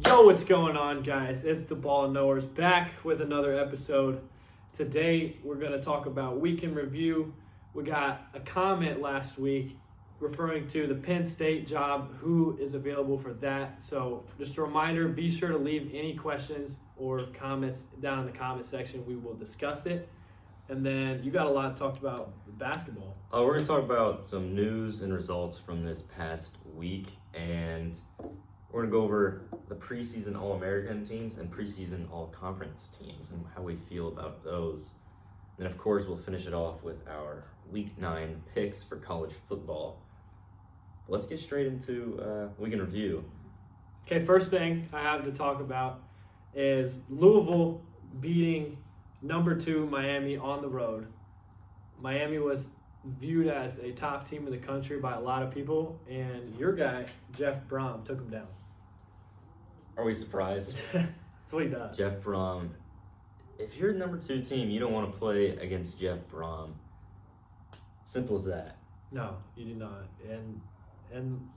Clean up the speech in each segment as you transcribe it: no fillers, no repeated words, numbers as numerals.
Yo, what's going on, guys? It's the Ball Knowers back with another episode. Today, we're going to talk about week in review. We got a comment last week referring to the Penn State job, who is available for that. So just a reminder, be sure to leave any questions or comments down in the comment section. We will discuss it. And then you got a lot talked about basketball. We're going to talk about some news and results from this past week, and we're going to go over the preseason All-American teams and preseason All-Conference teams and how we feel about those. And then, of course, we'll finish it off with our Week 9 picks for college football. Let's get straight into week in review. Okay, first thing I have to talk about is Louisville beating number 2 Miami on the road. Miami was viewed as a top team in the country by a lot of people, and your guy, Jeff Brom, took them down. Are we surprised? That's what he does. Jeff Brom. If you're the number 2 team, you don't want to play against Jeff Brom. Simple as that. No, you do not. And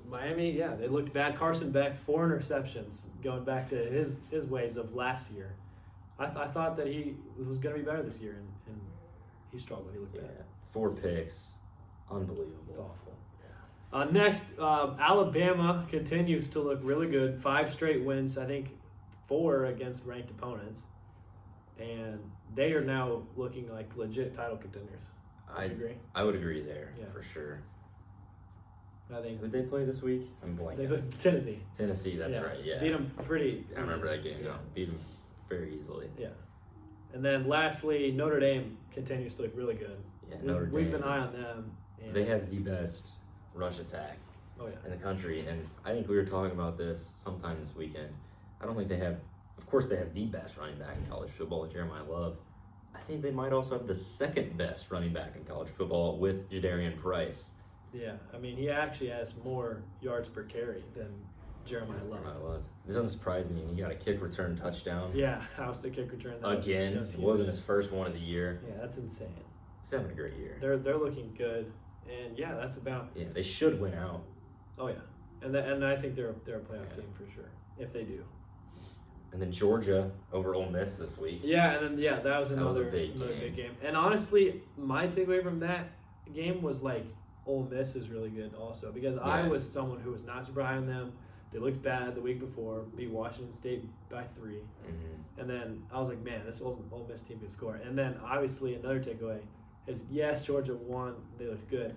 Miami, yeah, they looked bad. Carson Beck, 4 interceptions, going back to his ways of last year. I thought that he was going to be better this year, and he struggled. He looked bad. 4 picks. Unbelievable. It's awful. Next, Alabama continues to look really good. 5 straight wins, I think 4 against ranked opponents. And they are now looking like legit title contenders. I agree. I would agree there, Yeah. for sure. I think Who'd they play this week? I'm blanking. they put Tennessee. Tennessee, that's right, yeah. Beat them pretty I remember easily. that game, Yeah. Beat them very easily. Yeah. And then lastly, Notre Dame continues to look really good. Yeah, Notre Dame. We've been high on them. And They have the best rush attack in the country, and I think we were talking about this sometime this weekend. I don't think they have, of course they have the best running back in college football, Jeremiah Love. I think they might also have the second best running back in college football with Jadarian Price. Yeah, I mean, he actually has more yards per carry than Jeremiah Love. This doesn't surprise me. He got a kick return touchdown. Yeah, house to kick return. Again, it wasn't his first one of the year. Yeah, that's insane. He's having a great year. They're looking good, and yeah, that's about. Yeah, they should win out. Oh yeah, and I think they're a playoff team for sure if they do. And then Georgia over Ole Miss this week. Yeah, and then that was another big big game. And honestly, my takeaway from that game was like Ole Miss is really good also, because I was someone who was not super high on them. They looked bad the week before, beat Washington State by 3. Mm-hmm. And then I was like, man, this Ole Miss team can score. And then obviously another takeaway is, yes, Georgia won. They looked good.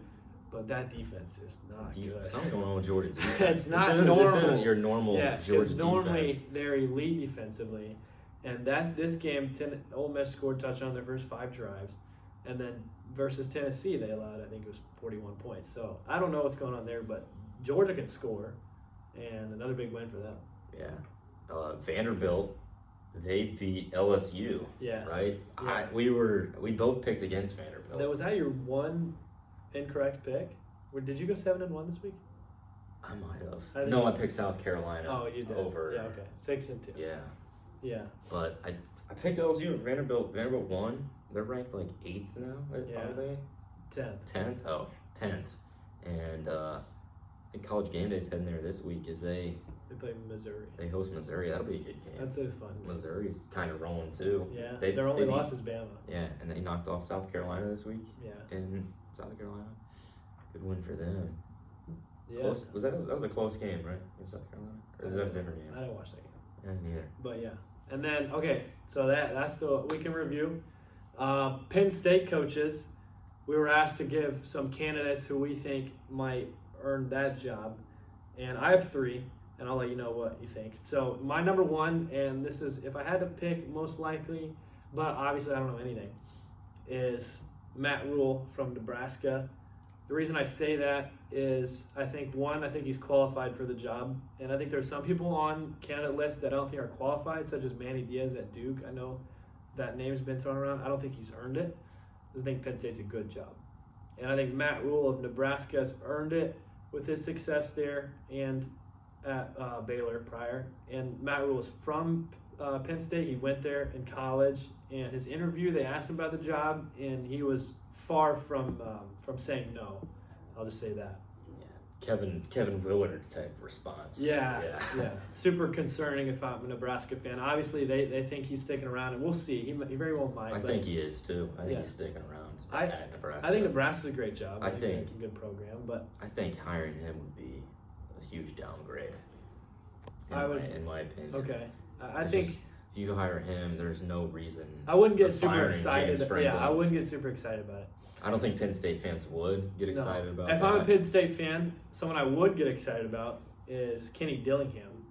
But that defense is not good. Something's going on with Georgia defense. It's not normal. This isn't your normal Georgia because normally defense. they're elite defensively. And that's this game. Ole Miss scored touchdown on their first 5 drives. And then versus Tennessee, they allowed, I think it was 41 points. So I don't know what's going on there, but Georgia can score. And another big win for them. Yeah. Vanderbilt, they beat LSU. Yes. Right? Yeah. We both picked against Vanderbilt. Was that your one incorrect pick? Did you go 7-1 this week? I might have. No, I picked South Carolina. Oh, you did. Over. Yeah, okay. 6-2. Yeah. Yeah. But I picked LSU. Vanderbilt won. They're ranked like 8th now, are they? 10th. 10th? Oh, 10th. And I think College Game Day's heading there this week as they play Missouri. They host Missouri. That'll be a good game. That's a fun game. Missouri's kind of rolling too. Yeah. Their only loss is Bama. Yeah, and they knocked off South Carolina this week. Yeah. In South Carolina. Good win for them. Yeah. Close. That was a close game, right? In South Carolina? Or is that a different game? I didn't watch that game. Yeah, neither. But yeah. And then, okay, so that's the week in review. Penn State coaches, we were asked to give some candidates who we think might earn that job. And I have 3, and I'll let you know what you think. So my number 1, and this is, if I had to pick most likely, but obviously I don't know anything, is Matt Rule from Nebraska. The reason I say that is I think he's qualified for the job. And I think there's some people on candidate lists that I don't think are qualified, such as Manny Diaz at Duke. I know that name's been thrown around. I don't think he's earned it. I just think Penn State's a good job. And I think Matt Rule of Nebraska has earned it with his success there and at Baylor prior. And Matt Rule is from Penn State. He went there in college. And his interview, they asked him about the job, and he was far from saying no. I'll just say that. Yeah. Kevin Willard type response. Yeah. Super concerning if I'm a Nebraska fan. Obviously, they think he's sticking around, and we'll see. He very well might. I think he is too. I think he's sticking around at Nebraska. I think Nebraska's a great job. I think they're a good program, but I think hiring him would be a huge downgrade. In my opinion. Okay, I think if you hire him, there's no reason. I wouldn't get of super firing excited. James Franklin. I wouldn't get super excited about it. I don't think Penn State fans would get excited about If that. I'm a Penn State fan, someone I would get excited about is Kenny Dillingham.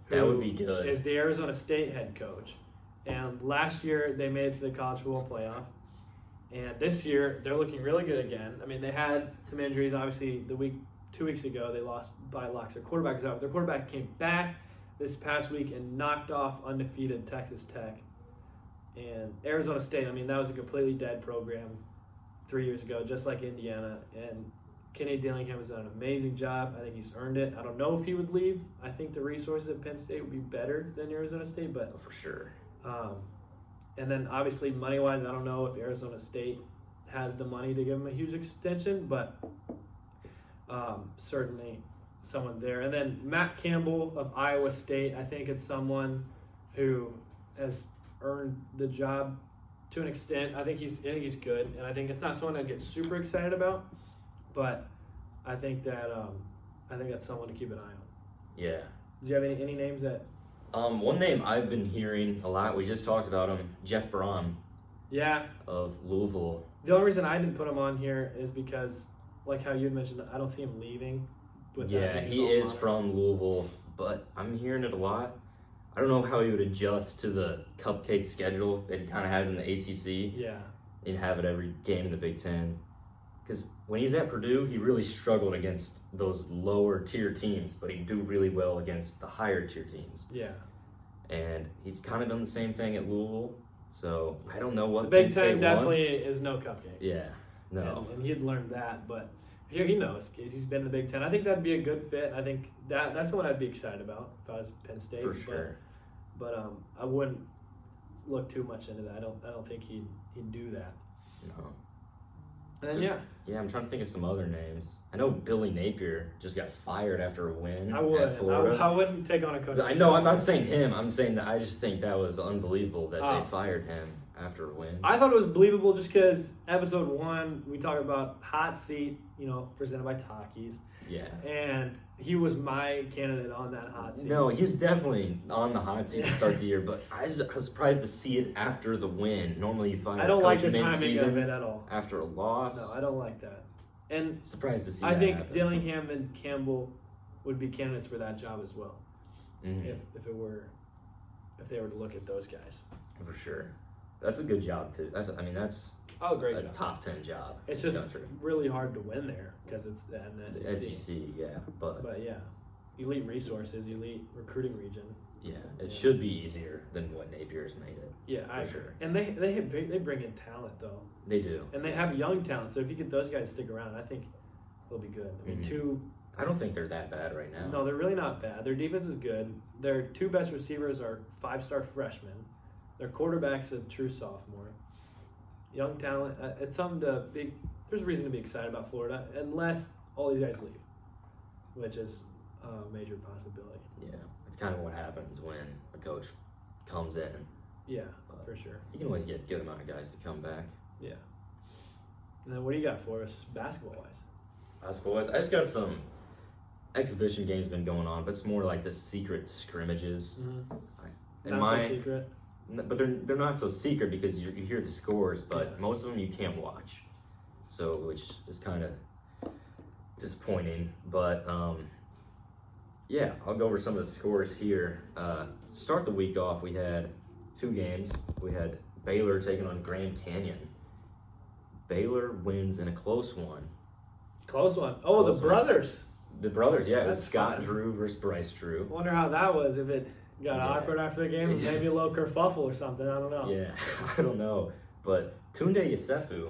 That would be good. Is the Arizona State head coach. And last year, they made it to the college football playoff. And this year, they're looking really good again. I mean, they had some injuries. Obviously, 2 weeks ago, they lost by locks. Their quarterback was out. Their quarterback came back this past week and knocked off undefeated Texas Tech. And Arizona State, I mean, that was a completely dead program 3 years ago, just like Indiana. And Kenny Dillingham has done an amazing job. I think he's earned it. I don't know if he would leave. I think the resources at Penn State would be better than Arizona State, but for sure. And then obviously money-wise, I don't know if Arizona State has the money to give him a huge extension, but certainly someone there. And then Matt Campbell of Iowa State, I think it's someone who has earned the job to an extent. I think he's good, and I think it's not someone I'd get super excited about, but I think that's someone to keep an eye on. Yeah. Do you have any names that? One name I've been hearing a lot. We just talked about him, Jeff Brom. Yeah. Of Louisville. The only reason I didn't put him on here is because, like how you had mentioned, I don't see him leaving. He is from Louisville, but I'm hearing it a lot. I don't know how he would adjust to the cupcake schedule that he kind of has in the ACC. Yeah. And have it every game in the Big Ten. Because when he's at Purdue, he really struggled against those lower tier teams, but he'd do really well against the higher tier teams. Yeah. And he's kind of done the same thing at Louisville. So I don't know what the Big Ten definitely is no cupcake. Yeah. No. And he'd learned that, but here he knows because he's been in the Big Ten. I think that'd be a good fit. I think that's what I'd be excited about if I was Penn State. For sure. But I wouldn't look too much into that. I don't think he'd do that. No. And then, Yeah, I'm trying to think of some other names. I know Billy Napier just got fired after a win at Florida. I wouldn't take on a coach. I know, I'm not saying him. I'm saying that I just think that was unbelievable that they fired him after a win. I thought it was believable just because episode 1, we talk about hot seat, presented by Takis. Yeah. And he was my candidate on that hot seat. No, he was definitely on the hot seat to start the year, but I was surprised to see it after the win. Normally you find I don't like the timing of it at all. After a loss. No, I don't like that. And surprised to see I that think happen. Dillingham and Campbell would be candidates for that job as well. Mm-hmm. If they were to look at those guys. For sure. That's a good job too. That's great a job. Top 10 job. It's just really hard to win there because it's the SEC, yeah. But yeah, elite resources, elite recruiting region. Yeah, it should be easier than what Napier's made it. Yeah, I agree. Sure. And they bring in talent though. They do. And they have young talent. So if you get those guys to stick around, I think they'll be good. I mean, I don't think they're that bad right now. No, they're really not bad. Their defense is good. Their 2 best receivers are 5-star freshmen. Their quarterback's a true sophomore. Young talent. It's something to be. There's a reason to be excited about Florida, unless all these guys leave, which is a major possibility. Yeah, it's kind of what happens when a coach comes in. Yeah, for sure. You can always get a good amount of guys to come back. Yeah. And then what do you got for us, basketball-wise? Basketball-wise, I just got some exhibition games been going on, but it's more like the secret scrimmages. Mm-hmm. Not so secret. But they're not so secret because you hear the scores, but most of them you can't watch. So, which is kind of disappointing. But, I'll go over some of the scores here. Start the week off, we had 2 games. We had Baylor taking on Grand Canyon. Baylor wins in a close one. Close one. Oh, the brothers. The brothers, yeah. It was That's Scott fun. Drew versus Bryce Drew. Wonder how that was, if it got awkward after the game, maybe a little kerfuffle or something. I don't know. Yeah, I don't know. But Tunde Yusufu.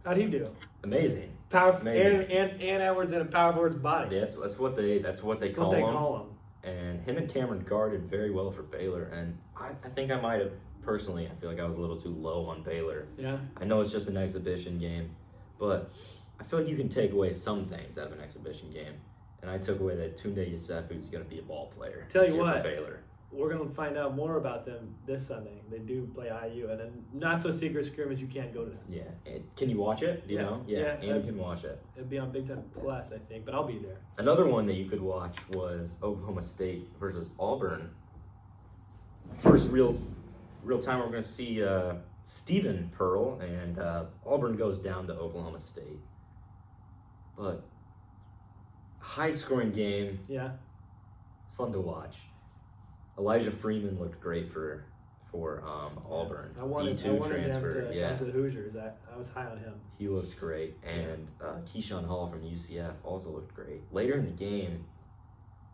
How'd he do? Amazing. Amazing. And Edwards in a power forward's body. That's what they call him. And him and Cameron guarded very well for Baylor. And I think I might have, personally, I feel like I was a little too low on Baylor. Yeah. I know it's just an exhibition game, but I feel like you can take away some things out of an exhibition game. And I took away that Tunde Yusufu is going to be a ball player. Tell this you year what. for Baylor. We're going to find out more about them this Sunday. They do play IU, and a not-so-secret scrimmage you can't go to. Yeah. And can you watch it? Do you know? Yeah, Andy can watch it. It'll be on Big Ten Plus, I think, but I'll be there. Another one that you could watch was Oklahoma State versus Auburn. First real time we're going to see Stephen Pearl, and Auburn goes down to Oklahoma State. But high-scoring game. Yeah. Fun to watch. Elijah Freeman looked great for Auburn. I wanted D2 him transfer. to come to the Hoosiers. I was high on him. He looked great, and Keyshawn Hall from UCF also looked great. Later in the game,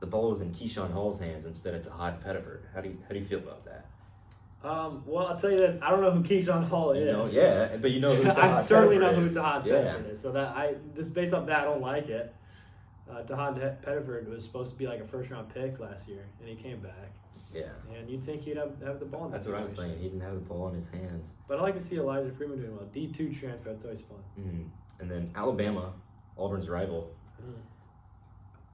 the ball was in Keyshawn Hall's hands instead of Tahad Pettiford. How do you feel about that? Well, I'll tell you this. I don't know who Keyshawn Hall is. You know, yeah, but you know who Tahad I certainly know Pettiford who is. Tahad Pettiford is. So that just based off that, I don't like it. Tahad Pettiford was supposed to be like a first-round pick last year, and he came back. Yeah. And you'd think he'd have the ball in that That's what I was situation. saying. He didn't have the ball in his hands. But I like to see Elijah Freeman doing well. D2 transfer, that's always fun. And then Alabama, Auburn's rival,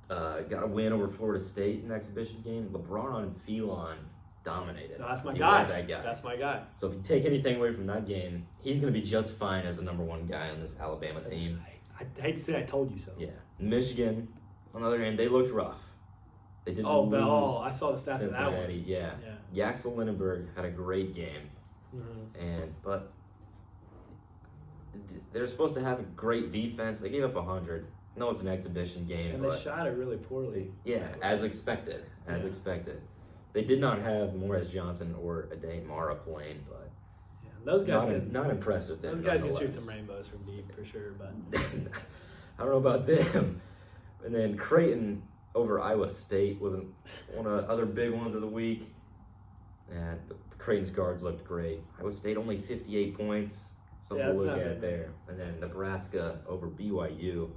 got a win over Florida State in the exhibition game. LeBron and Phelan dominated. No, that's my You guy. love that guy. That's my guy. So if you take anything away from that game, he's going to be just fine as the number one guy on this Alabama team. I hate to say I told you so. Yeah. Michigan, on the other hand, they looked rough. They didn't lose. I saw the stats of that one. Cincinnati, yeah. Yaxel Lindenberg had a great game, but they're supposed to have a great defense. They gave up 100. No, it's an exhibition game, and but they shot it really poorly. Yeah, as expected. They did not have Morris Johnson or Ade Mara playing, but those guys not impressed with them. Those guys can shoot some rainbows from deep for sure, but I don't know about them. And then Creighton over Iowa State was one of the other big ones of the week. And Creighton's guards looked great. Iowa State only 58 points. Something to look at there. And then Nebraska over BYU.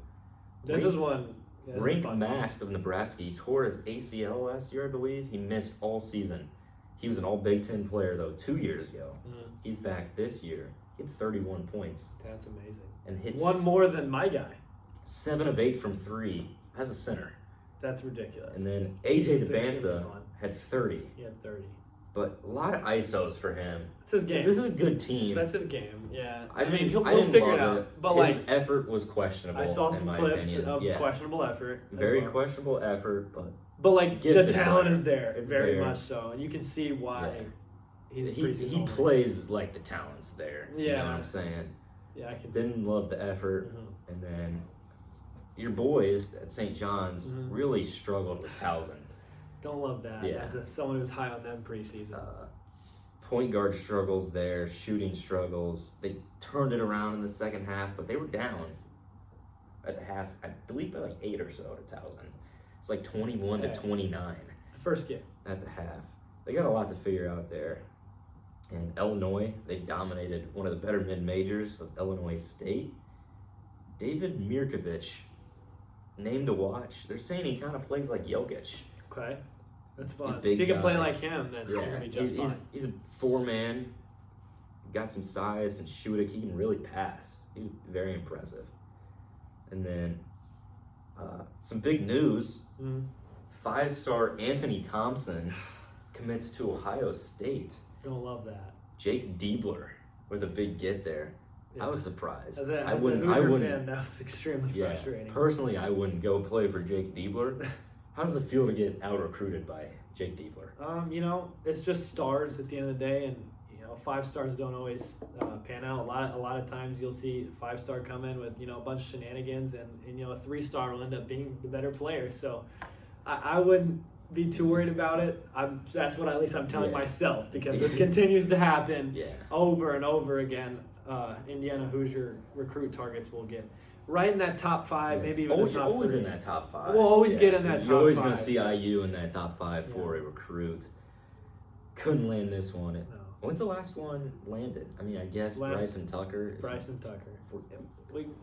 This is one. Rink Mast of Nebraska. He tore his ACL last year, I believe. He missed all season. He was an all Big Ten player, though, 2 years ago. He's back this year. He had 31 points. That's amazing. And hit one more than my guy. 7 of 8 from 3 as a center. That's ridiculous. And then AJ DeBanza had 30. He had 30. But a lot of ISOs for him. It's his game. This is a good team. That's his game, yeah. I mean, he'll didn't figure it love out. But his effort was questionable. I saw some clips opinion. of questionable effort. Very questionable effort, but like the talent player. is there. It's very there. much so. And you can see why he plays like the talent's there. Yeah. You know what I'm saying? Yeah, I can Didn't love the effort. And then your boys at St. John's really struggled with Towson. Don't love that. Yeah. As someone who's high on them preseason. Point guard struggles there, shooting struggles. They turned it around in the second half, but they were down at the half, I believe by like 8 or so to Towson. It's like 21 to 29. The first game. At the half. They got a lot to figure out there. And Illinois, they dominated one of the better mid-majors of Illinois State. David Mirkovic, name to watch. They're saying he kind of plays like Jokic. Okay. That's fun. If you can play like him, then you're going to be just fine. He's a 4-man, got some size, can shoot it. He can really pass. He's very impressive. And then some big news. 5-star Anthony Thompson commits to Ohio State. Don't love that. Jake Diebler with a big get there. Yeah. I was surprised. As a Hoosier fan, that was extremely frustrating. Personally, I wouldn't go play for Jake Diebler. How does it feel to get out-recruited by Jake Diebler? It's just stars at the end of the day, and 5 stars don't always pan out. A lot of times you'll see a 5-star come in with a bunch of shenanigans, and a 3-star will end up being the better player. So I wouldn't be too worried about it. That's what at least I'm telling myself, because this continues to happen over and over again. Indiana Hoosier recruit targets will get right in that top 5, maybe even the top 3. Always in that top 5. We'll always get in that top 5. You're always going to see IU in that top 5 for a recruit. Couldn't land this one. No. When's the last one landed? I mean, I guess Bryson Tucker.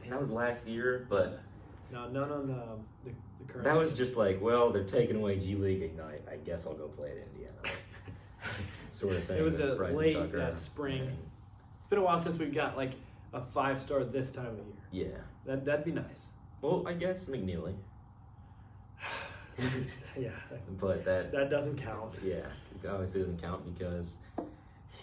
That was last year, but no, none on the current. That was just like, well, they're taking away G League Ignite. I guess I'll go play at Indiana. Sort of thing. It was a late Tucker. Spring. It's been a while since we've got like a 5-star this time of year. Yeah. That'd be nice. Well, I guess McNeely. Yeah. But That doesn't count. yeah, it obviously doesn't count because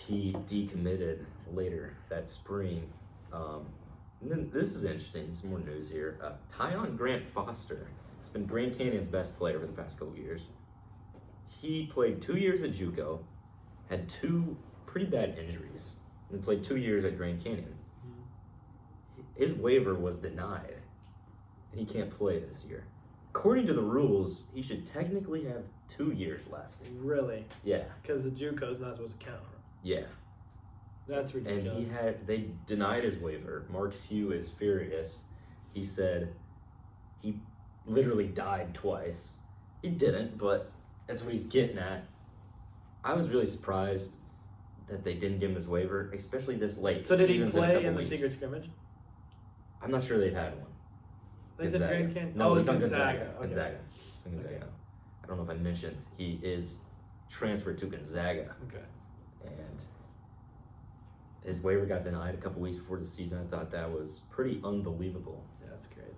he decommitted later that spring. And then this is interesting. Some more news here. Tyon Grant Foster has been Grand Canyon's best player for the past couple years. He played 2 years at JUCO, had 2 pretty bad injuries, and played 2 years at Grand Canyon. His waiver was denied. He can't play this year. According to the rules, he should technically have 2 years left. Really? Yeah. Because the JUCO's not supposed to count. Yeah. That's ridiculous. And they denied his waiver. Mark Few is furious. He said he literally died twice. He didn't, but that's what he's getting at. I was really surprised that they didn't give him his waiver, especially this late. So did he Season's play a in the weeks. secret scrimmage? I'm not sure they've had one. They said Grand Canyon? No, it's not Gonzaga. Gonzaga. Okay. Gonzaga. It's Gonzaga. Okay. I don't know if I mentioned he is transferred to Gonzaga, Okay. and his waiver got denied a couple weeks before the season. I thought that was pretty unbelievable. Yeah, that's crazy.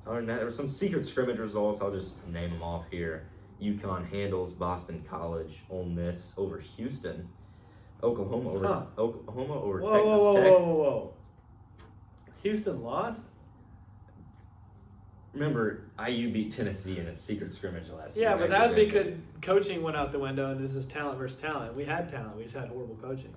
Other than that, there were some secret scrimmage results. I'll just name them off here. UConn handles Boston College. Ole Miss over Houston. Oklahoma over Texas Tech. Whoa. Houston lost? Remember, IU beat Tennessee in a secret scrimmage last year. Yeah, but that was Exhibition. because coaching went out the window and this is talent versus talent. We had talent. We just had horrible coaching.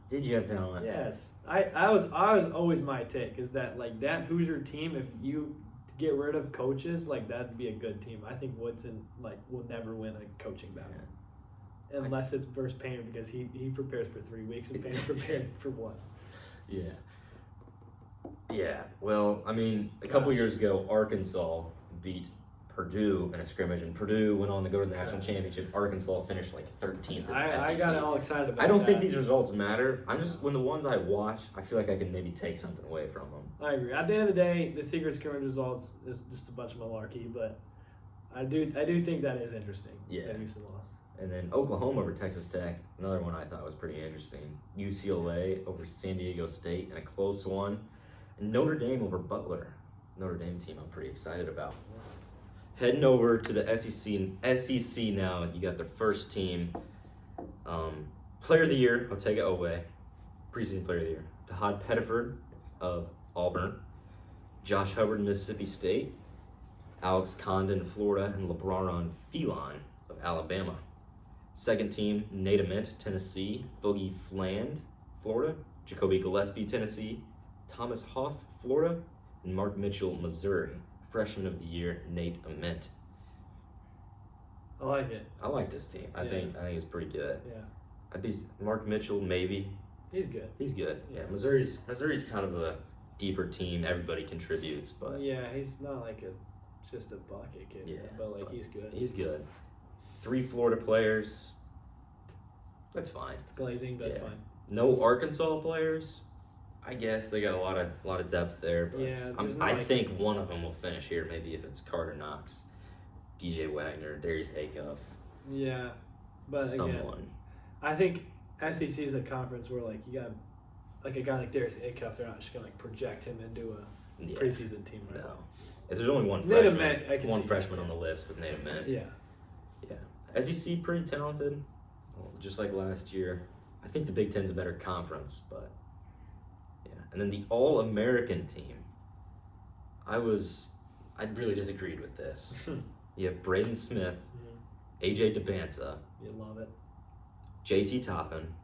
Did you have talent? Yes. I was always my take is that like that Hoosier team, if you get rid of coaches, like that'd be a good team. I think Woodson will never win a coaching battle. Yeah. Unless it's versus Painter because he prepares for 3 weeks and Painter prepared for what? Yeah. Yeah. Well, I mean, a couple years ago, Arkansas beat Purdue in a scrimmage, and Purdue went on to go to the national championship. Arkansas finished like 13th in the I SEC. got all excited about I don't that. think these results matter. When the ones I watch, I feel like I can maybe take something away from them. I agree. At the end of the day, the secret scrimmage results is just a bunch of malarkey, but I do think that is interesting. Yeah. That Houston lost. And then Oklahoma over Texas Tech, another one I thought was pretty interesting. UCLA over San Diego State in a close one. And Notre Dame over Butler. Notre Dame team I'm pretty excited about. Heading over to the SEC now, you got their first team. Player of the Year, Otega Owe. Preseason Player of the Year. Tahad Pettiford of Auburn. Josh Hubbard, Mississippi State. Alex Condon, Florida. And LeBron Phelan of Alabama. Second team, Nate Ament, Tennessee. Boogie Fland, Florida. Jacoby Gillespie, Tennessee. Thomas Hoff, Florida. And Mark Mitchell, Missouri. Freshman of the Year, Nate Ament. I like it. I like this team. I think it's pretty good. Yeah. I'd be Mark Mitchell, maybe. He's good. He's good. Yeah. Yeah. Missouri's kind of a deeper team. Everybody contributes, but Yeah, he's not like just a bucket kid. Yeah, But he's good. he's good. 3 Florida players. That's fine. It's glazing, but it's Yeah. fine. No Arkansas players. I guess they got a lot of depth there. But Yeah, there's no, I think one of them will finish here. Maybe if it's Carter Knox, DJ Wagner, Darius Acuff, Yeah. But again, someone. I think SEC is a conference where you got a guy like Darius Acuff, they're not just gonna project him into a Yeah. preseason team right No. If there's only one Nate freshman, Ament, I can see that. on the list with Nate Ament. Yeah. Yeah. SEC pretty talented, just like last year. I think the Big Ten's a better conference, but yeah. And then the All-American team. I really disagreed with this. You have Braden Smith, AJ DeBanza, You love it. JT Toppin,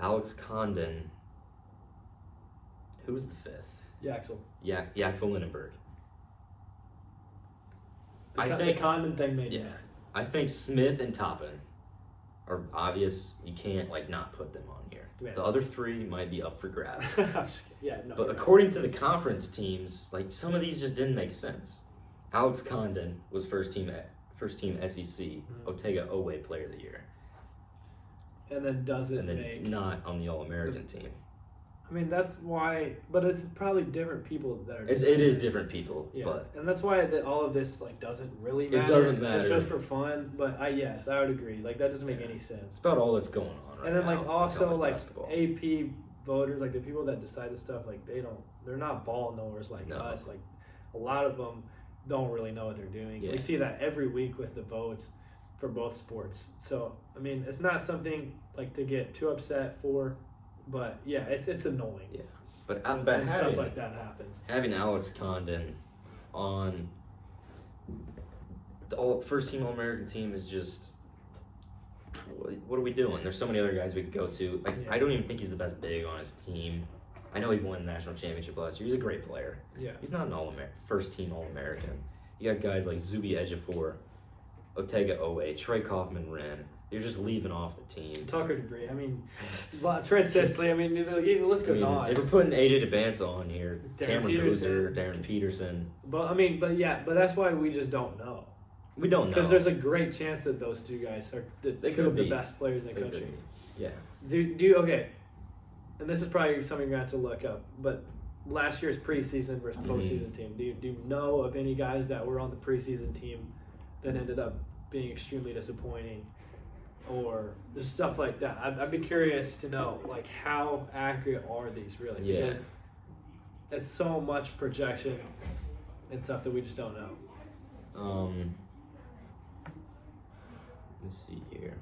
Alex Condon. Who was the 5th? Yaxel. Yeah, Yaxel Lindenberg. The Condon thing made Yeah, I think Smith and Toppin are obvious. You can't not put them on here. Yeah, The other 3 might be up for grabs. I'm just kidding. Yeah, no. But you're according to the conference teams, some of these just didn't make sense. Alex Condon was first team SEC. Otega Owe Player of the Year, right. And then does it and then make? not on the All-American team. I mean, that's why. But it's probably different people that are. It is different people, Yeah, but and that's why all of this doesn't really matter. It doesn't It's matter. just for fun. But I would agree. That doesn't make any it's sense. about all that's going on right And then now in also college basketball. AP voters, the people that decide this stuff, they're not ball knowers like No. us. A lot of them don't really know what they're doing. Yeah. We see that every week with the votes for both sports. So, I mean, it's not something like to get too upset for, but yeah, it's annoying. Yeah. But when stuff like that happens. Having Alex Condon on the first team All-American team is just, what are we doing? There's so many other guys we could go to. Like, Yeah. I don't even think he's the best big on his team. I know he won the national championship last year. He's a great player. Yeah. He's not an first team All-American. You got guys like Zubi Ejiofor, Otega Owe, Trey Kaufman-Renn. You're just leaving off the team. Tucker DeVries. I mean, Trent Sisley. I mean, the list goes on. If we're putting AJ DeBanza on here, Darren Cameron Peterson. Boozer, Darren Peterson. But that's why we just don't know. We don't know. Because there's a great chance that those two guys are They two of the be. best players in the They country. could be. Yeah. Do you okay? And this is probably something you're going to have to look up. But last year's preseason versus postseason team. Do you know of any guys that were on the preseason team that ended up being extremely disappointing, or just stuff like that? I'd be curious to know, like, how accurate are these really? Yeah. Because it's so much projection and stuff that we just don't know. Let me see here.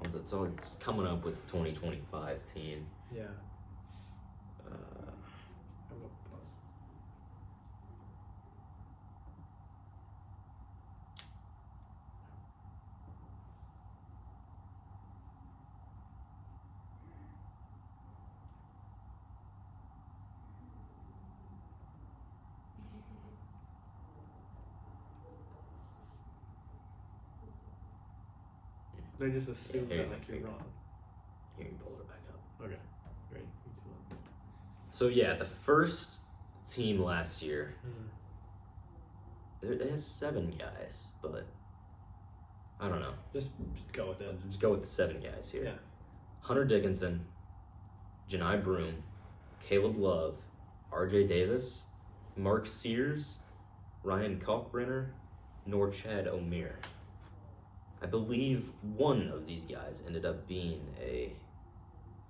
It's coming up with the 2025 team. Yeah. I'm gonna pause. They just assume Yeah, that like you're wrong. Here, you pull it back up. Okay, great. So yeah, the first team last year, it has 7 guys, but I don't know. Just go with it. Just go with the 7 guys here. Yeah. Hunter Dickinson, Janai Broom, Caleb Love, R.J. Davis, Mark Sears, Ryan Kalkbrenner, nor Chad O'Meara. I believe one of these guys ended up being a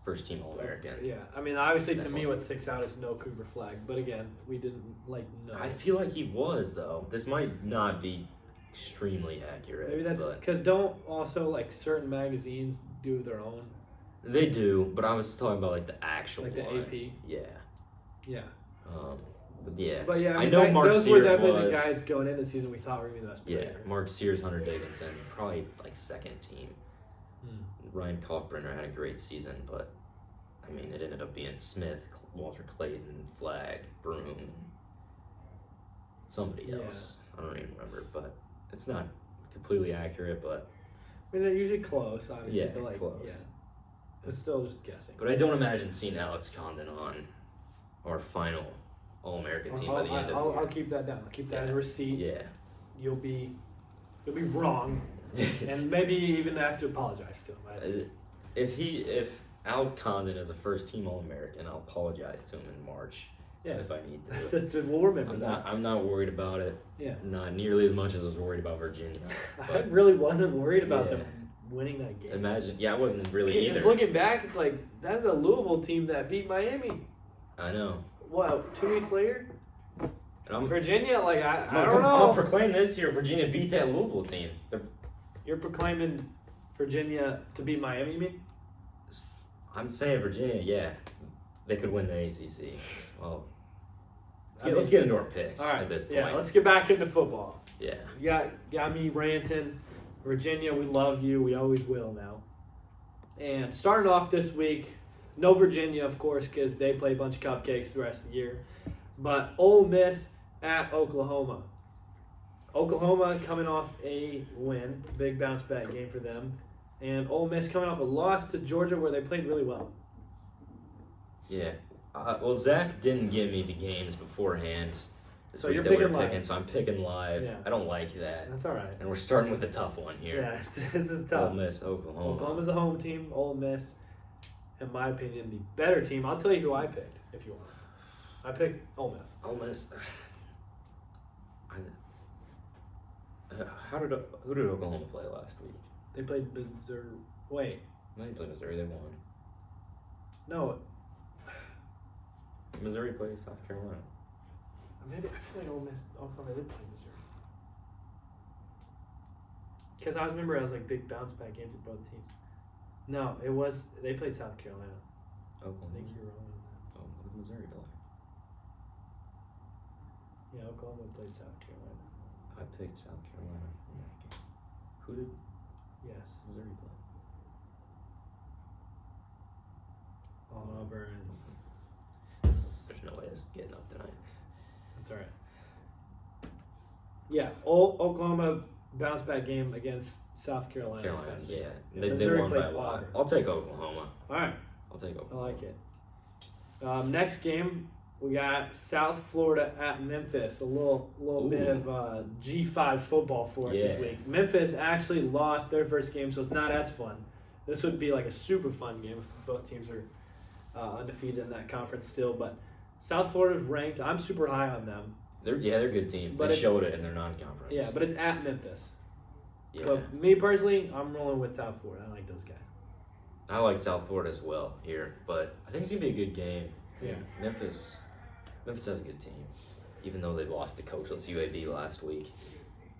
first-team All-American. Yeah, I mean, obviously, to That me, one. what sticks out is no Cougar flag. But again, we didn't know. I feel like he was, though. This might not be extremely accurate. Maybe that's but because don't also like certain magazines do their own, they do, but I was talking about like the actual like the one. AP. Yeah. Yeah. But yeah, I I mean, know Mark those Sears were definitely was. the guys going into the season we thought were gonna be the best Yeah, players. Mark Sears, Hunter Dickinson, probably like second team. Hmm. Ryan Kalkbrenner had a great season, but I mean, it ended up being Smith, Walter Clayton, Flagg, Broom, and somebody else. I don't even remember, but it's not completely accurate. But I mean, they're usually close, obviously. Yeah, but like, close. yeah, it's still just guessing. But I don't imagine seeing Alex Condon on our final All-American team by the end of the year. I'll keep that down. I'll keep that as a receipt. Yeah. You'll be wrong, and maybe even have to apologize to him. If Alex Condon is a first-team All-American, I'll apologize to him in March. Yeah. If I need to. That's it. We'll remember that. I'm not worried about it. Yeah. Not nearly as much as I was worried about Virginia. I But really wasn't worried about Yeah. them winning that game. imagine, I wasn't really either. Looking back, it's like that's a Louisville team that beat Miami. I know. What, 2 weeks later? And Virginia, like I I'm don't I'll know. proclaim this year: Virginia beat that Louisville team. You're proclaiming Virginia to beat Miami, you mean? I'm saying Virginia, yeah, they could win the ACC. Well, I mean, let's get into our picks All right. at this point. Yeah, let's get back into football. Yeah. You got me ranting. Virginia, we love you. We always will now. And starting off this week, no Virginia, of course, because they play a bunch of cupcakes the rest of the year. But Ole Miss at Oklahoma. Oklahoma coming off a win, big bounce back game for them. And Ole Miss coming off a loss to Georgia where they played really well. Yeah. Well, Zach didn't give me the games beforehand. This So week you're that we're picking live. So I'm picking live. Yeah. I don't like that. That's all right. And we're starting with a tough one here. Yeah, this is tough. Ole Miss, Oklahoma. Oklahoma's the home team. Ole Miss, in my opinion, the better team. I'll tell you who I picked if you want. I picked Ole Miss. Ole Miss. Who did Oklahoma play last week? They played Missouri. Wait, No, they played Missouri. They won. no. Missouri played South Carolina. Maybe I feel like Oklahoma did play Missouri. Because I remember it was like big bounce back games with both teams. No, it was they played South Carolina. I Oklahoma. think you're wrong on that. Oh, what did Missouri play? Yeah, Oklahoma played South Carolina. I picked South Carolina in that game. Who did Yes. Missouri play? Auburn. There's no way this is getting up tonight. That's all right. Yeah, Oklahoma bounce back game against South Carolina. Carolina, yeah. They Missouri won by played a lot. Auburn. I'll take Oklahoma. All right, I'll take I Oklahoma. like it. Next game, we got South Florida at Memphis. A little bit of G5 football for us this Yeah. week. Memphis actually lost their first game, so it's not as fun. This would be like a super fun game if both teams are undefeated in that conference still. But South Florida's ranked. I'm super high on them. They're a good team. But They showed it in their non-conference. Yeah, but it's at Memphis. yeah. But me personally, I'm rolling with South Florida. I like those guys. I like South Florida as well here, but I think it's gonna be a good game. Yeah. Memphis has a good team, even though they lost to coachless UAB last week.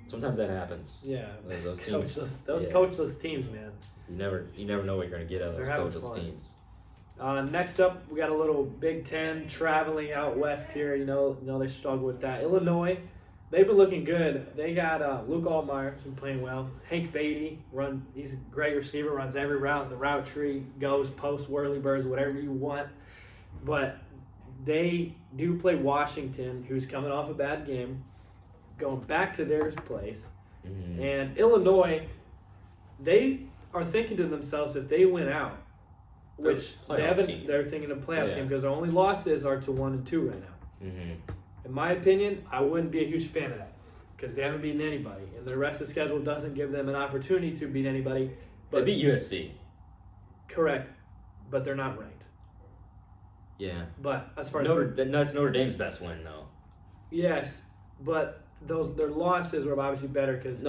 Sometimes that happens. Yeah. Those teams. Those yeah. coachless teams, man. You never know what you're gonna get out of those They're having coachless fun. teams. Next up, we got a little Big Ten traveling out west here. You know they struggle with that. Illinois, they've been looking good. They got Luke Altmaier, who's been playing well. Hank Beatty, he's a great receiver, runs every route. The route tree goes post, whirly birds, whatever you want. But they do play Washington, who's coming off a bad game, going back to their place. Mm-hmm. And Illinois, they are thinking to themselves, if they win out, which They're a they playoff haven't, team. they're thinking of playoff Yeah. team because their only losses are to 1 and 2 right now. Mm-hmm. In my opinion, I wouldn't be a huge fan of that because they haven't beaten anybody, and the rest of the schedule doesn't give them an opportunity to beat anybody. They But beat USC. correct, but they're not ranked. Yeah. But as far as That's Notre Dame's best win though. yes, but their losses were obviously better because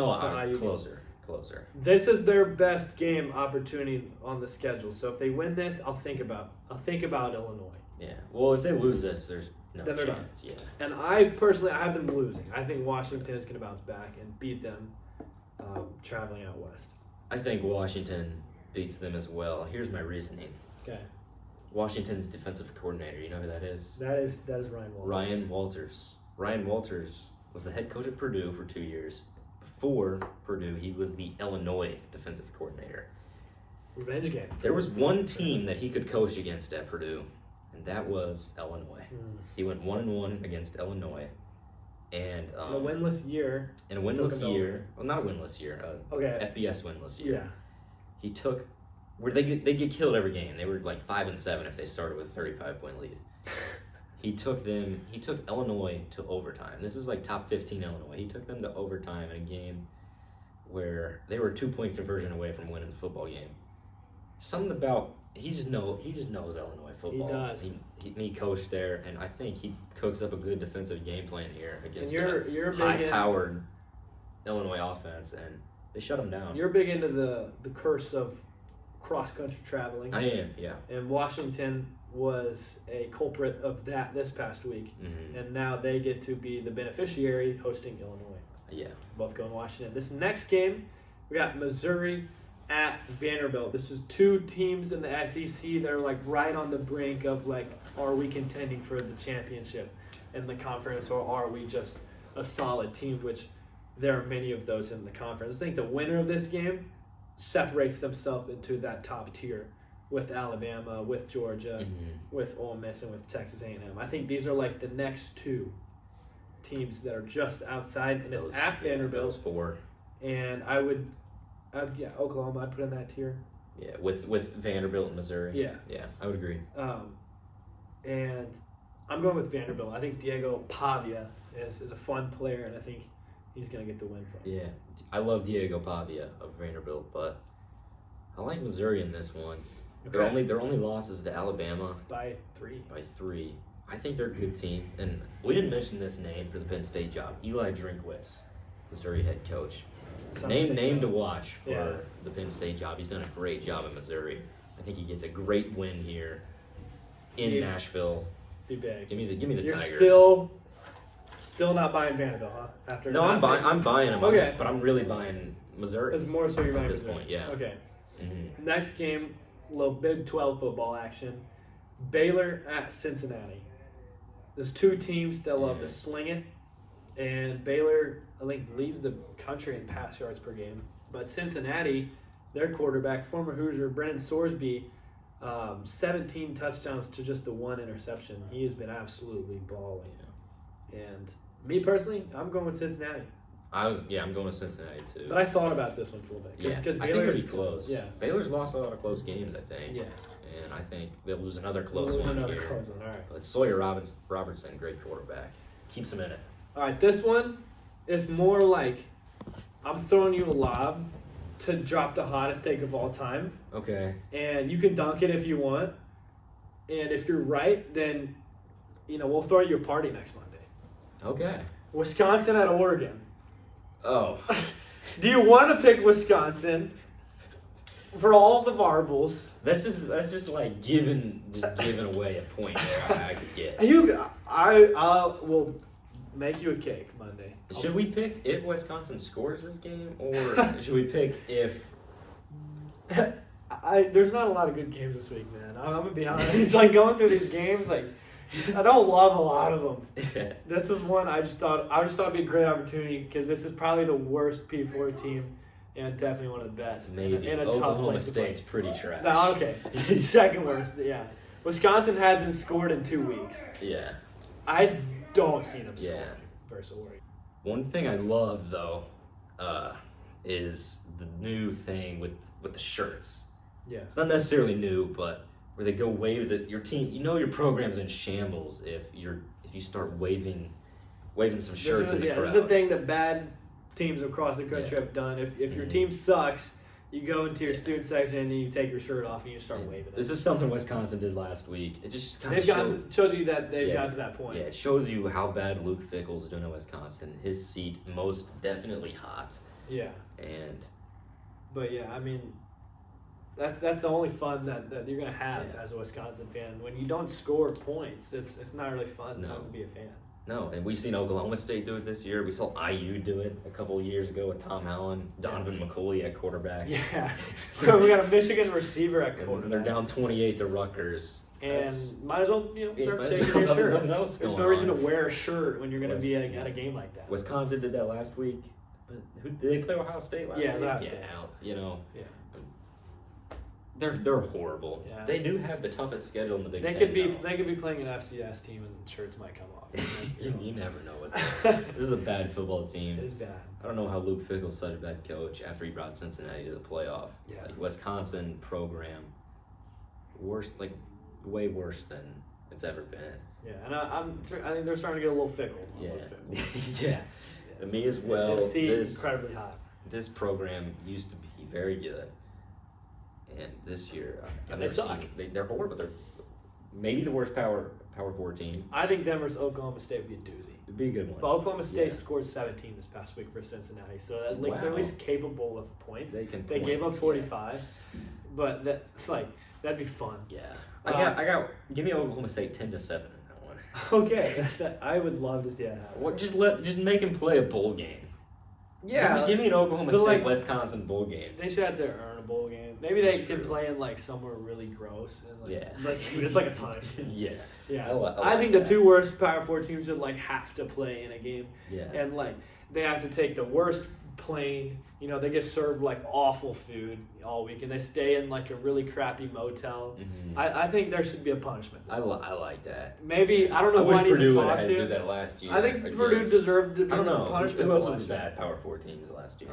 Closer. This is their best game opportunity on the schedule. So if they win this, I'll think about Illinois. Yeah. Well, if they lose this, there's no Then they're done. chance. Yeah. And I personally, I have them losing. I think Washington is going to bounce back and beat them traveling out west. I think Washington beats them as well. Here's my reasoning. Okay, Washington's defensive coordinator. You know who that is? that is Ryan Walters. Ryan Walters was the head coach at Purdue for 2 years. Before Purdue, he was the Illinois defensive coordinator. Revenge game. There was one team that he could coach against at Purdue, and that was Illinois. He went 1-1 against Illinois, and In a winless year. in a winless Took him year. Well, not a winless year. Okay. FBS winless year. Yeah. He took where they get killed every game. They were like 5-7 if they started with a 35-point lead. He took Illinois to overtime. This is like top 15 Illinois. He took them to overtime in a game where they were a 2-point conversion away from winning the football game. Something about he just knows Illinois football. He does. He coached there, and I think he cooks up a good defensive game plan here against And you're big high-powered Illinois offense, and they shut him down. You're big into the curse of cross country traveling. I am, yeah. And Washington was a culprit of that this past week. Mm-hmm. And now they get to be the beneficiary hosting Illinois. Yeah. Both going to Washington. This next game, we got Missouri at Vanderbilt. This is two teams in the SEC that are like right on the brink of like, are we contending for the championship in the conference, or are we just a solid team, which there are many of those in the conference. I think the winner of this game separates themselves into that top tier with Alabama, with Georgia, with Ole Miss, and with Texas A&M. I think these are like the next two teams that are just outside, and it's at Vanderbilt. Those four. And Oklahoma, I'd put in that tier. Yeah, with Vanderbilt and Missouri. Yeah, I would agree. And I'm going with Vanderbilt. I think Diego Pavia is a fun player, and I think he's going to get the win for him. Yeah, I love Diego Pavia of Vanderbilt, but I like Missouri in this one. Okay. Their only loss is to Alabama By 3. by 3. I think they're a good team, and we didn't mention this name for the Penn State job. Eli Drinkwitz, Missouri head coach. Name to watch for the Penn State job. He's done a great job at Missouri. I think he gets a great win here in Nashville. Be big. Give me the You're Tigers. still Still not buying Vanderbilt, huh? After No, I'm buying them. Okay. But I'm really buying Missouri. It's more so you're buying at this Missouri. point, yeah. Okay. Mm-hmm. Next game, a little Big 12 football action. Baylor at Cincinnati. There's two teams that love to sling it, and Baylor, I think, leads the country in pass yards per game. But Cincinnati, their quarterback, former Hoosier Brennan Sorsby, 17 touchdowns to just the one interception. He has been absolutely balling. And me personally, I'm going with Cincinnati. I'm going with Cincinnati too. But I thought about this one for a bit. Because I think Baylor's it'll be close. Yeah. Baylor's lost a lot of close games, I think. Yes. And I think they'll lose another close one here. Close one, all right. But Sawyer Robertson, great quarterback. Keeps him in it. All right, this one is more like I'm throwing you a lob to drop the hottest take of all time. Okay. And you can dunk it if you want. And if you're right, then, we'll throw you a party next Monday. Okay. Wisconsin at Oregon. Oh. Do you want to pick Wisconsin for all the marbles? That's just like giving away a point there I could get. I will make you a cake Monday. Should we pick if Wisconsin scores this game, or should we pick if? There's not a lot of good games this week, man. I'm gonna be honest. Like going through these games, like I don't love a lot of them. This is one I just thought it'd be a great opportunity because this is probably the worst P4 team and definitely one of the best. Maybe in a Oklahoma tough place State's to play. pretty trash. No, okay, second worst. Yeah, Wisconsin hasn't scored in 2 weeks. Yeah. I don't see them scoring versus Oregon. One thing I love though, is the new thing with the shirts. Yeah. It's not necessarily new, but where they go wave your team. Your program's in shambles if you start waving some shirts in the crowd. This is a thing that bad teams across the country have done. If your team sucks, you go into your student section and you take your shirt off and you start waving it. This is something Wisconsin did last week. It just kind of shows you that they've got to that point. Yeah, it shows you how bad Luke Fickell's doing at Wisconsin. His seat most definitely hot. Yeah. But yeah, I mean, that's the only fun that you're gonna have as a Wisconsin fan. When you don't score points, it's not really fun to be a fan. No, and we've seen Oklahoma State do it this year. We saw IU do it a couple of years ago with Tom Allen, Donovan McCulley at quarterback. Yeah, we got a Michigan receiver at quarterback. They're down 28 to Rutgers. And might as well start taking your shirt. There's no reason to wear a shirt when you're going to be at a game like that. Wisconsin did that last week. But did they play Ohio State last week? Ohio State. Yeah. They're horrible. Yeah. They do have the toughest schedule in the Big Ten. They could be playing an FCS team and shirts might come off. You never know it. This is a bad football team. It is bad. I don't know how Luke Fickell's such a bad coach after he brought Cincinnati to the playoff. Yeah. Like Wisconsin program, way worse than it's ever been. Yeah, and I think they're starting to get a little fickle. Yeah. Me as well. This incredibly hot. This program used to be very good. And this year, they suck. They're horrible. They're maybe the worst Power 4 team. I think Denver's Oklahoma State would be a doozy. It'd be a good one. But Oklahoma State scored 17 this past week for Cincinnati, so they're at least capable of points. They gave up 45, but that'd be fun. Yeah, I got. Give me Oklahoma State 10-7 in that one. Okay, I would love to see that happen. Just make him play a bowl game. Yeah, give me an Oklahoma State Wisconsin bowl game. They should have to earn a bowl game. Maybe they can play in somewhere really gross and it's like a punishment. Yeah. I think the two worst Power 4 teams should have to play in a game. Yeah. And they have to take the worst plane. They get served awful food all week, and they stay in a really crappy motel. Mm-hmm. I think there should be a punishment. I like that. Maybe I don't know who I need Purdue to talk to. Did that last year. I think Purdue deserved to be punishment. Who else was bad Power 4 teams last year?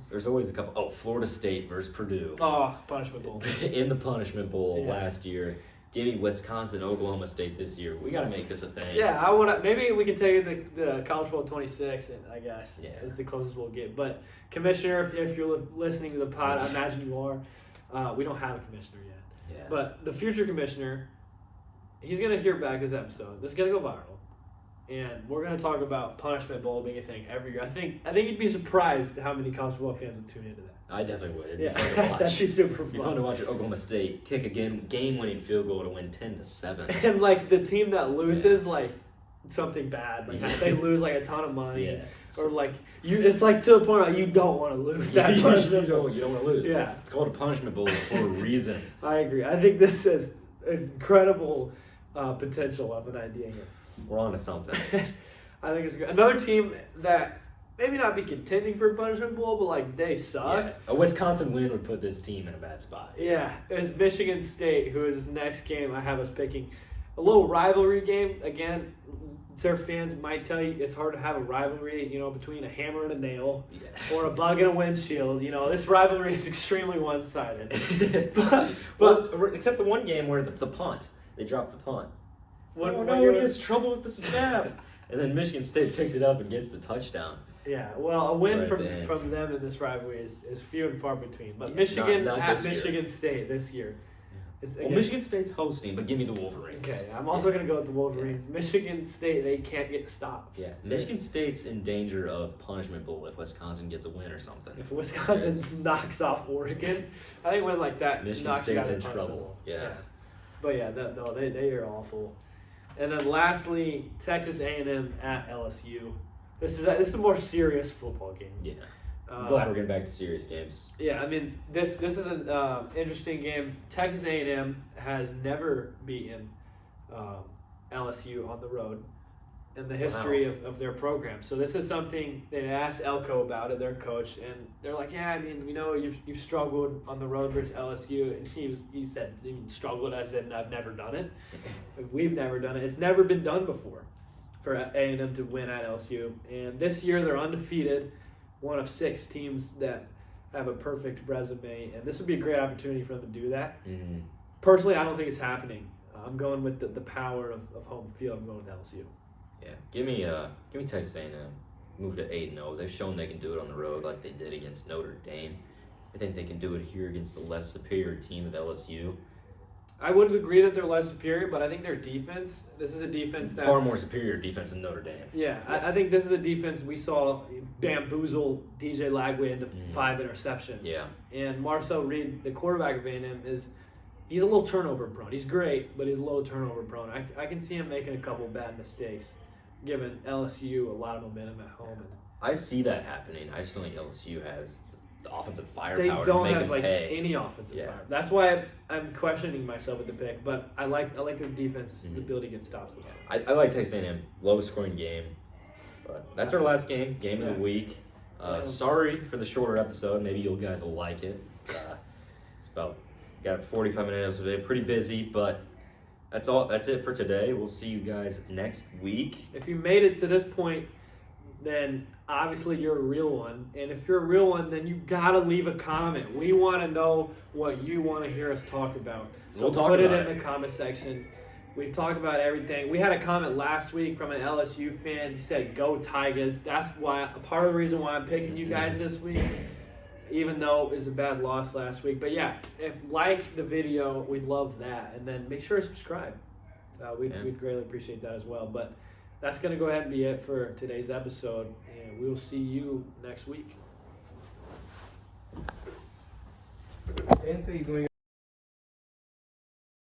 There's always a couple. Florida State versus Purdue. Oh, punishment bowl. In the punishment bowl last year. Give me Wisconsin, Oklahoma State this year. We got to make this a thing. Yeah, I want to. Maybe we can take the College Bowl 26, I guess, is the closest we'll get. But commissioner, if you're listening to the pod, I imagine you are. We don't have a commissioner yet. Yeah. But the future commissioner, he's gonna hear back this episode. This is gonna go viral, and we're gonna talk about punishment bowl being a thing every year. I think you'd be surprised how many college football fans would tune into that. I definitely would. It'd be fun to watch. That'd be super fun. It'd be fun to watch Oklahoma State kick a game-winning field goal to win 10-7. And the team that loses, something bad. Like they lose like a ton of money, Yeah. or like it's like to the point where you don't want to lose that punishment bowl. You don't want to lose. Yeah. It's called a punishment bowl for a reason. I agree. I think this is incredible potential of an idea here. We're on to something. I think it's good. Another team that maybe not be contending for a punishment bowl, but like they suck. Yeah. A Wisconsin win would put this team in a bad spot. Yeah, it's Michigan State, who is this next game I have us picking. A little rivalry game. Again, their fans might tell you it's hard to have a rivalry, between a hammer and a nail or a bug and a windshield. This rivalry is extremely one-sided. but except the one game where the punt, they dropped the punt. What he has trouble with the snap. And then Michigan State picks it up and gets the touchdown. Yeah, well, a win Right from them in this rivalry is few and far between. But Yeah, Michigan not at this year. Michigan State this year. It's, Well, Michigan State's hosting, but give me the Wolverines. Okay, I'm also going to go with the Wolverines. Michigan State, they can't get stops. Yeah, Michigan State's in danger of punishment bowl if Wisconsin gets a win or something. If Wisconsin knocks off Oregon, I think when like that Michigan knocks you out State's of in the trouble. bowl. Yeah. But yeah, they are awful. And then lastly, Texas A&M at LSU. This is a more serious football game. Yeah. Glad we're getting back to serious games. Yeah, I mean this is an interesting game. Texas A&M has never beaten LSU on the road in the history of their program. So this is something they asked Elko about it, their coach, and they're like, yeah, I mean, you've struggled on the road versus LSU, and he said struggled as in I've never done it. We've never done it. It's never been done before for A&M to win at LSU, and this year they're undefeated. One of 6 teams that have a perfect resume, and this would be a great opportunity for them to do that. Mm-hmm. Personally, I don't think it's happening. I'm going with the power of home field. I'm going with LSU. Yeah, give me Texas A&M. Move to 8-0. They've shown they can do it on the road like they did against Notre Dame. I think they can do it here against the less superior team of LSU. I would agree that they're less superior, but I think their defense. This is a defense that far more superior defense than Notre Dame. Yeah, I think this is a defense we saw bamboozle DJ Lagway into 5 interceptions. Yeah, and Marcel Reed, the quarterback of A&M, he's a little turnover prone. He's great, but he's a little turnover prone. I can see him making a couple bad mistakes, giving LSU a lot of momentum at home. I see that happening. I just don't think LSU has the offensive firepower They to don't make have them like pay. any offensive power. That's why I'm questioning myself with the pick. But I like the defense, the ability to get stops. I like Texas A&M. Lowest scoring game. But that's our last game of the week. Sorry for the shorter episode. Maybe you guys will like it. It's got a 45-minute episode today. Pretty busy, but that's all. That's it for today. We'll see you guys next week. If you made it to this point, then obviously you're a real one. And if you're a real one, then you gotta leave a comment. We want to know what you want to hear us talk about. So put it in the comment section. We've talked about everything. We had a comment last week from an LSU fan. He said, "Go Tigers." That's why part of the reason why I'm picking you guys this week, even though it was a bad loss last week. But yeah, if like the video, we'd love that, and then make sure to subscribe. We'd greatly appreciate that as well. But that's going to go ahead and be it for today's episode, and we'll see you next week.